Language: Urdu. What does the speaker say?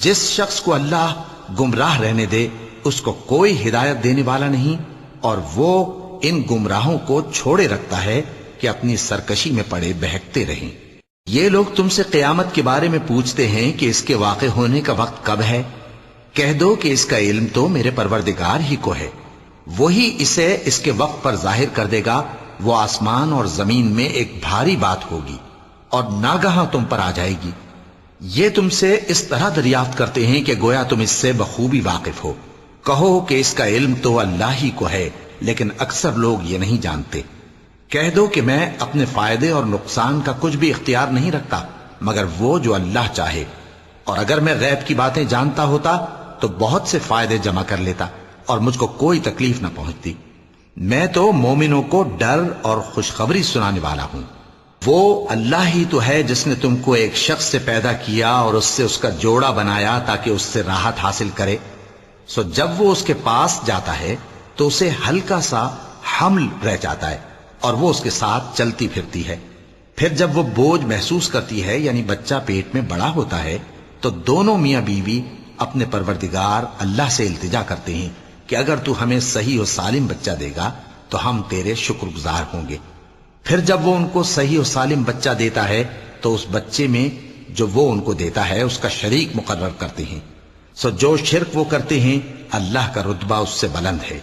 جس شخص کو اللہ گمراہ رہنے دے اس کو کوئی ہدایت دینے والا نہیں، اور وہ ان گمراہوں کو چھوڑے رکھتا ہے کہ اپنی سرکشی میں پڑے بہکتے رہیں۔ یہ لوگ تم سے قیامت کے بارے میں پوچھتے ہیں کہ اس کے واقع ہونے کا وقت کب ہے؟ کہہ دو کہ اس کا علم تو میرے پروردگار ہی کو ہے، وہی اسے اس کے وقت پر ظاہر کر دے گا۔ وہ آسمان اور زمین میں ایک بھاری بات ہوگی اور ناگہاں تم پر آ جائے گی۔ یہ تم سے اس طرح دریافت کرتے ہیں کہ گویا تم اس سے بخوبی واقف ہو۔ کہو کہ اس کا علم تو اللہ ہی کو ہے، لیکن اکثر لوگ یہ نہیں جانتے۔ کہہ دو کہ میں اپنے فائدے اور نقصان کا کچھ بھی اختیار نہیں رکھتا مگر وہ جو اللہ چاہے، اور اگر میں غیب کی باتیں جانتا ہوتا تو بہت سے فائدے جمع کر لیتا اور مجھ کو کوئی تکلیف نہ پہنچتی۔ میں تو مومنوں کو ڈر اور خوشخبری سنانے والا ہوں۔ وہ اللہ ہی تو ہے جس نے تم کو ایک شخص سے پیدا کیا اور اس سے اس کا جوڑا بنایا تاکہ اس سے راحت حاصل کرے۔ سو جب وہ اس کے پاس جاتا ہے تو اسے ہلکا سا حمل رہ جاتا ہے اور وہ اس کے ساتھ چلتی پھرتی ہے۔ پھر جب وہ بوجھ محسوس کرتی ہے یعنی بچہ پیٹ میں بڑا ہوتا ہے تو دونوں میاں بیوی اپنے پروردگار اللہ سے التجا کرتے ہیں کہ اگر تو ہمیں صحیح و سالم بچہ دے گا تو ہم تیرے شکر گزار ہوں گے۔ پھر جب وہ ان کو صحیح و سالم بچہ دیتا ہے تو اس بچے میں جو وہ ان کو دیتا ہے اس کا شریک مقرر کرتے ہیں۔ سو جو شرک وہ کرتے ہیں اللہ کا رتبہ اس سے بلند ہے۔